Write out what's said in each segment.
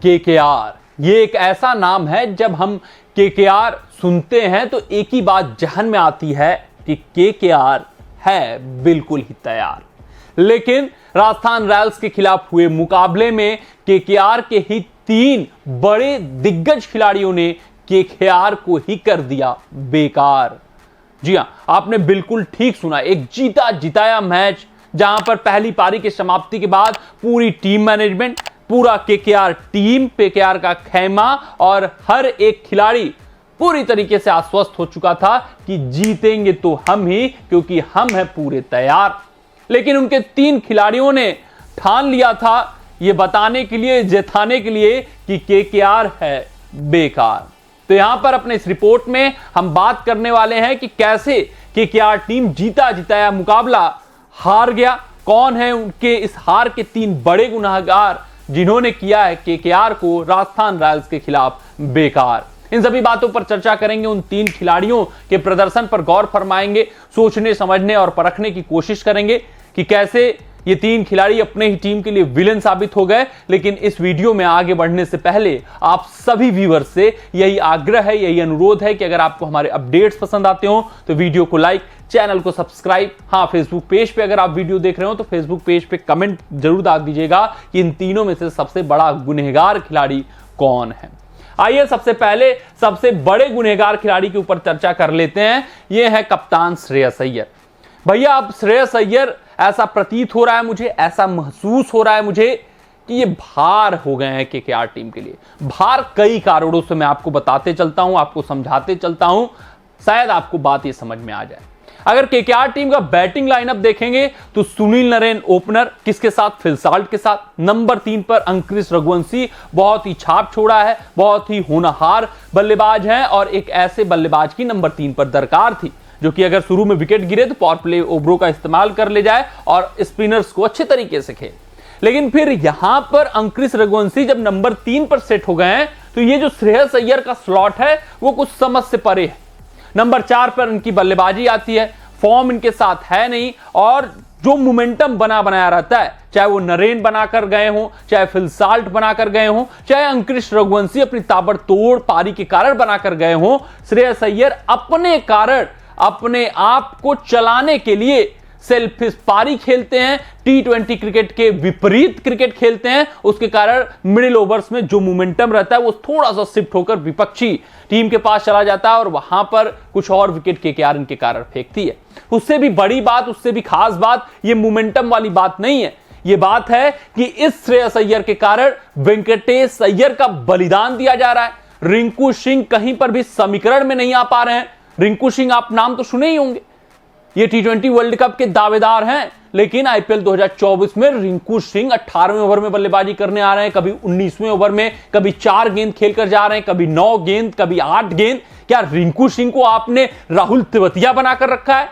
KKR. ये एक ऐसा नाम है, जब हम केकेआर सुनते हैं तो एक ही बात जहन में आती है कि केकेआर है बिल्कुल ही तैयार। लेकिन राजस्थान रॉयल्स के खिलाफ हुए मुकाबले में केकेआर के ही 3 बड़े दिग्गज खिलाड़ियों ने केकेआर को ही कर दिया बेकार। जी हां, आपने बिल्कुल ठीक सुना, एक जीता जिताया मैच, जहां पर पहली पारी की समाप्ति के बाद पूरी टीम मैनेजमेंट, पूरा केकेआर टीम, केकेआर का खैमा और हर एक खिलाड़ी पूरी तरीके से आश्वस्त हो चुका था कि जीतेंगे तो हम ही, क्योंकि हम हैं पूरे तैयार। लेकिन उनके 3 खिलाड़ियों ने ठान लिया था यह बताने के लिए, जताने के लिए कि केकेआर है बेकार। तो यहां पर अपने इस रिपोर्ट में हम बात करने वाले हैं कि कैसे केकेआर टीम जीता जिताया मुकाबला हार गया, कौन है उनके इस हार के 3 बड़े गुनहगार जिन्होंने किया है केकेआर को राजस्थान रॉयल्स के खिलाफ बेकार। इन सभी बातों पर चर्चा करेंगे, उन 3 खिलाड़ियों के प्रदर्शन पर गौर फरमाएंगे, सोचने समझने और परखने की कोशिश करेंगे कि कैसे ये 3 खिलाड़ी अपने ही टीम के लिए विलेन साबित हो गए। लेकिन इस वीडियो में आगे बढ़ने से पहले आप सभी व्यूअर्स से यही आग्रह है, यही अनुरोध है कि अगर आपको हमारे अपडेट्स पसंद आते हो तो वीडियो को लाइक, चैनल को सब्सक्राइब, हाँ फेसबुक पेज पे अगर आप वीडियो देख रहे हो तो फेसबुक पेज पे कमेंट जरूर डाल दीजिएगा कि इन तीनों में से सबसे बड़ा गुनहगार खिलाड़ी कौन है। आइए सबसे पहले सबसे बड़े गुनहगार खिलाड़ी के ऊपर चर्चा कर लेते हैं। यह है कप्तान श्रेयस अय्यर। भैया अब श्रेयस अय्यर, ऐसा प्रतीत हो रहा है मुझे, ऐसा महसूस हो रहा है मुझे कि ये भार हो गए हैं केकेआर टीम के लिए। भार कई कारणों से मैं आपको बताते चलता हूं, आपको समझाते चलता हूं, शायद आपको बात ये समझ में आ जाए। अगर केकेआर टीम का बैटिंग लाइनअप देखेंगे तो सुनील नरेन ओपनर, किसके साथ? फिल साल्ट के साथ। नंबर 3 पर अंक्रिश रघुवंशी, बहुत ही छाप छोड़ा है, बहुत ही होनहार बल्लेबाज हैं और एक ऐसे बल्लेबाज की नंबर 3 पर दरकार थी जो कि अगर शुरू में विकेट गिरे तो पावर प्ले ओवरों का इस्तेमाल कर ले जाए और स्पिनर्स को अच्छे तरीके से खेले। लेकिन फिर यहां पर अंक्रिश रघुवंशी जब नंबर 3 पर सेट हो गए हैं तो ये जो श्रेयस अय्यर का स्लॉट है वो कुछ समझ से परे है। नंबर 4 पर इनकी बल्लेबाजी आती है, फॉर्म इनके साथ है नहीं और जो मोमेंटम बनाया रहता है, चाहे वो नरेन बनाकर गए हो, चाहे फिल साल्ट बनाकर गए हो, चाहे अंक्रिश रघुवंशी अपनी ताबड़तोड़ पारी के कारण बनाकर गए हो, श्रेयस अय्यर अपने कारण अपने आप को चलाने के लिए सेल्फिश पारी खेलते हैं, T20 क्रिकेट के विपरीत क्रिकेट खेलते हैं। उसके कारण मिडिल ओवर्स में जो मोमेंटम रहता है वो थोड़ा सा शिफ्ट होकर विपक्षी टीम के पास चला जाता है और वहां पर कुछ और विकेट केकेआर इनके कारण फेंकती है। उससे भी बड़ी बात, उससे भी खास बात, ये मोमेंटम वाली बात नहीं है। ये बात है कि इस श्रेयस अय्यर के कारण वेंकटेश अय्यर का बलिदान दिया जा रहा है। रिंकू सिंह कहीं पर भी समीकरण में नहीं आ पा रहे हैं। रिंकू सिंह आप नाम तो सुने ही होंगे, ये T20 वर्ल्ड कप के दावेदार हैं, लेकिन आईपीएल 2024 में रिंकू सिंह 18वें ओवर में बल्लेबाजी करने आ रहे हैं, कभी 19वें ओवर में, कभी 4 गेंद खेलकर जा रहे हैं, कभी 9 गेंद, कभी 8 गेंद। क्या रिंकू सिंह को आपने राहुल तेवतिया बनाकर रखा है?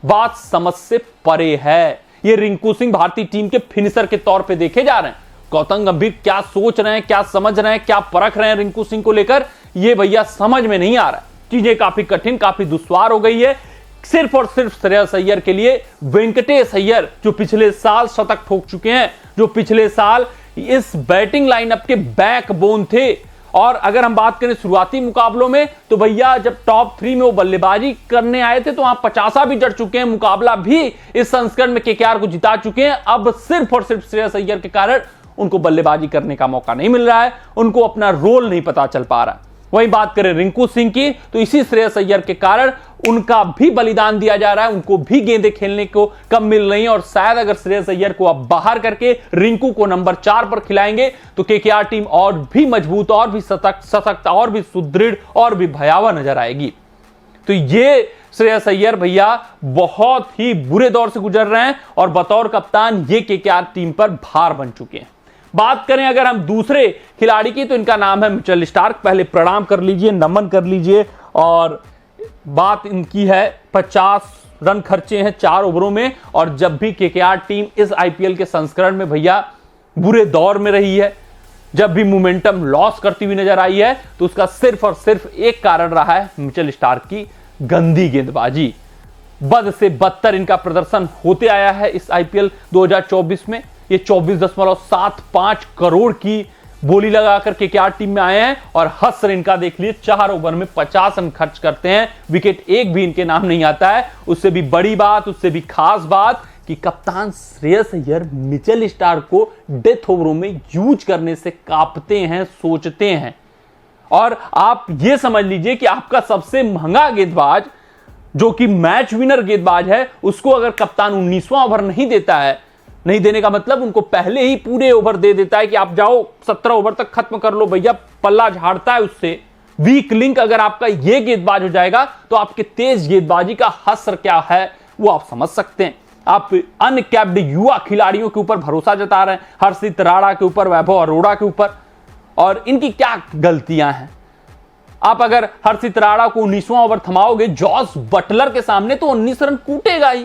बात समझ से परे है। ये रिंकू सिंह भारतीय टीम के फिनिशर के तौर पर देखे जा रहे हैं। गौतम गंभीर क्या सोच रहे हैं, क्या समझ रहे हैं, क्या परख रहे हैं रिंकू सिंह को लेकर, ये भैया समझ में नहीं आ रहा है। चीजें काफी कठिन, काफी दुश्वार हो गई है सिर्फ और सिर्फ श्रेयस अय्यर के लिए। वेंकटेश अय्यर जो पिछले साल शतक ठोक चुके हैं, जो पिछले साल इस बैटिंग लाइनअप के बैकबोन थे, और अगर हम बात करें शुरुआती मुकाबलों में तो भैया जब टॉप 3 में वो बल्लेबाजी करने आए थे तो वहां 50 भी जड़ चुके हैं, मुकाबला भी इस संस्करण में केकेआर को जिता चुके हैं। अब सिर्फ और सिर्फ श्रेयस अय्यर के कारण उनको बल्लेबाजी करने का मौका नहीं मिल रहा है, उनको अपना रोल नहीं पता चल पा रहा है। वही बात करें रिंकू सिंह की तो इसी श्रेयस अय्यर के कारण उनका भी बलिदान दिया जा रहा है, उनको भी गेंदें खेलने को कम मिल रही हैं और शायद अगर श्रेयस अय्यर को अब बाहर करके रिंकू को नंबर 4 पर खिलाएंगे तो केकेआर टीम और भी मजबूत, और भी सशक्त, और भी सुदृढ़, और भी भयावह नजर आएगी। तो ये श्रेयस अय्यर भैया बहुत ही बुरे दौर से गुजर रहे हैं और बतौर कप्तान ये केकेआर टीम पर भार बन चुके हैं। बात करें अगर हम दूसरे खिलाड़ी की तो इनका नाम है मिचेल स्टार्क। पहले प्रणाम कर लीजिए, नमन कर लीजिए। और बात इनकी है 50 रन खर्चे हैं 4 ओवरों में, और जब भी केकेआर टीम इस आईपीएल के संस्करण में भैया बुरे दौर में रही है, जब भी मोमेंटम लॉस करती हुई नजर आई है, तो उसका सिर्फ और सिर्फ एक कारण रहा है मिचेल स्टार्क की गंदी गेंदबाजी। बद से बदतर इनका प्रदर्शन होते आया है इस आईपीएल 2024 में। ये 24.75 करोड़ की बोली लगाकर केकेआर टीम में आए हैं और हंस रहे। इनका देख लीजिए 4 ओवर में 50 रन खर्च करते हैं, विकेट एक भी इनके नाम नहीं आता है। उससे भी बड़ी बात, उससे भी खास बात कि कप्तान श्रेयस अय्यर मिचेल स्टार्क को डेथ ओवरों में यूज करने से कांपते हैं, सोचते हैं। और आप यह समझ लीजिए कि आपका सबसे महंगा गेंदबाज जो कि मैच विनर गेंदबाज है, उसको अगर कप्तान 19वां ओवर नहीं देता है, नहीं देने का मतलब उनको पहले ही पूरे ओवर दे देता है कि आप जाओ 17 ओवर तक खत्म कर लो भैया, पल्ला झाड़ता है उससे। वीक लिंक अगर आपका ये गेंदबाज हो जाएगा तो आपके तेज गेंदबाजी का हश्र क्या है वो आप समझ सकते हैं। आप अनकैप्ड युवा खिलाड़ियों के ऊपर भरोसा जता रहे हैं, हर्षित राणा के ऊपर, वैभव अरोड़ा के ऊपर, और इनकी क्या गलतियां हैं। आप अगर हर्षित राणा को 19वां ओवर थमाओगे जॉस बटलर के सामने तो 19 रन कूटेगा ही।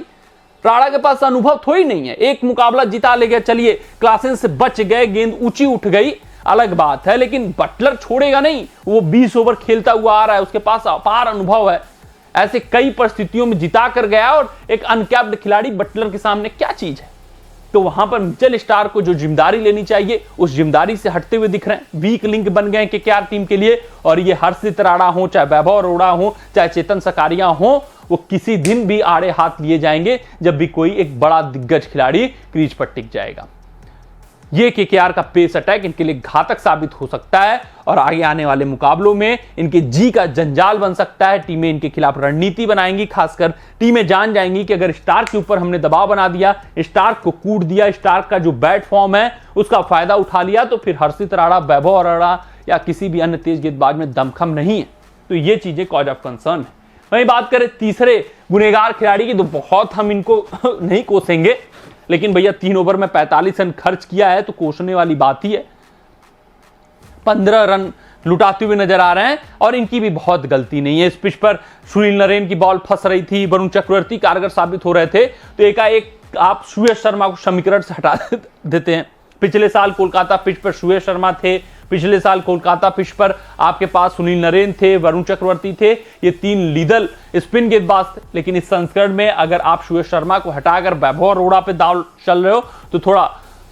राणा के पास अनुभव थोड़ी नहीं है, एक मुकाबला जिता ले गया, चलिए क्लासेस से बच गए, गेंद ऊंची उठ गई, अलग बात है, लेकिन बटलर छोड़ेगा नहीं। वो 20 ओवर खेलता हुआ आ रहा है, उसके पास अपार अनुभव है, ऐसे कई परिस्थितियों में जिता कर गया। और एक अनकैप्ड खिलाड़ी बटलर के सामने क्या चीज है। तो वहां पर मिचेल स्टार्क को जो जिम्मेदारी लेनी चाहिए उस जिम्मेदारी से हटते हुए दिख रहे हैं। वीक लिंक बन गए केकेआर टीम के लिए, और ये हर्षित राणा हो, चाहे वैभव अरोड़ा हो, चाहे चेतन सकारिया हो, वो किसी दिन भी आड़े हाथ लिए जाएंगे जब भी कोई एक बड़ा दिग्गज खिलाड़ी क्रीज पर टिक जाएगा। ये केकेआर का पेस अटैक इनके लिए घातक साबित हो सकता है और आगे आने वाले मुकाबलों में इनके जी का जंजाल बन सकता है। टीमें इनके खिलाफ रणनीति बनाएंगी, खासकर टीमें जान जाएंगी कि अगर स्टार्क के ऊपर हमने दबाव बना दिया, स्टार्क को कूट दिया, स्टार्क का जो बैट फॉर्म है उसका फायदा उठा लिया, तो फिर हर्षित राणा, वैभव अरोड़ा या किसी भी अन्य तेज गेंदबाज में दमखम नहीं है। तो ये चीजें कॉज ऑफ कंसर्न है। वहीं बात करें तीसरे गुनहगार खिलाड़ी की, तो बहुत हम इनको नहीं कोसेंगे, लेकिन भैया 3 ओवर में 45 रन खर्च किया है तो कोसने वाली बात ही है। 15 रन लुटाते हुए नजर आ रहे हैं और इनकी भी बहुत गलती नहीं है। इस पिच पर सुनील नरेन की बॉल फंस रही थी, वरुण चक्रवर्ती कारगर साबित हो रहे थे, तो एकाएक आप सुयश शर्मा को समीकरण से हटा देते हैं। पिछले साल कोलकाता पिच पर सुयश शर्मा थे, पिछले साल कोलकाता पिच पर आपके पास सुनील नरेन थे, वरुण चक्रवर्ती थे, ये 3 लीडल स्पिन गेंदबाज थे। लेकिन इस संस्करण में अगर आप सुयश शर्मा को हटाकर वैभव अरोड़ा पे दाव चल रहे हो तो थोड़ा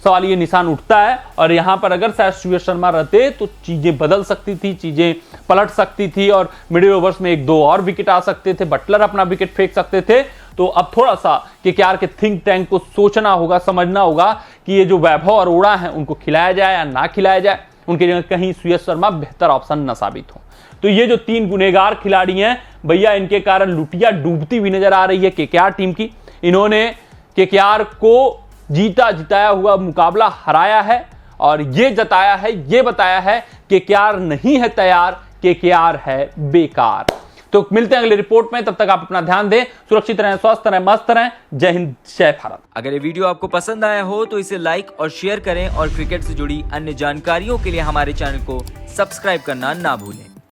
सवाल ये निशान उठता है। और यहां पर अगर शायद सुयश शर्मा रहते तो चीजें बदल सकती थी, चीजें पलट सकती थी और मिडिल ओवर्स में 1-2 और विकेट आ सकते थे, बटलर अपना विकेट फेंक सकते थे। तो अब थोड़ा सा केकेआर के थिंक टैंक को सोचना होगा, समझना होगा कि ये जो वैभव अरोड़ा हैं उनको खिलाया जाए या ना खिलाया जाए, उनके जगह कहीं सुयश शर्मा बेहतर ऑप्शन न साबित हो। तो ये जो 3 गुनहगार खिलाड़ी हैं भैया, इनके कारण लुटिया डूबती हुई नजर आ रही है केकेआर टीम की। इन्होंने केकेआर को जिताया हुआ मुकाबला हराया है और ये जताया है, ये बताया है केकेआर नहीं है तैयार, केकेआर है बेकार। तो मिलते हैं अगले रिपोर्ट में, तब तक आप अपना ध्यान दें, सुरक्षित रहें, स्वस्थ रहें, मस्त रहें। जय हिंद, जय भारत। अगर ये वीडियो आपको पसंद आया हो तो इसे लाइक और शेयर करें और क्रिकेट से जुड़ी अन्य जानकारियों के लिए हमारे चैनल को सब्सक्राइब करना ना भूलें।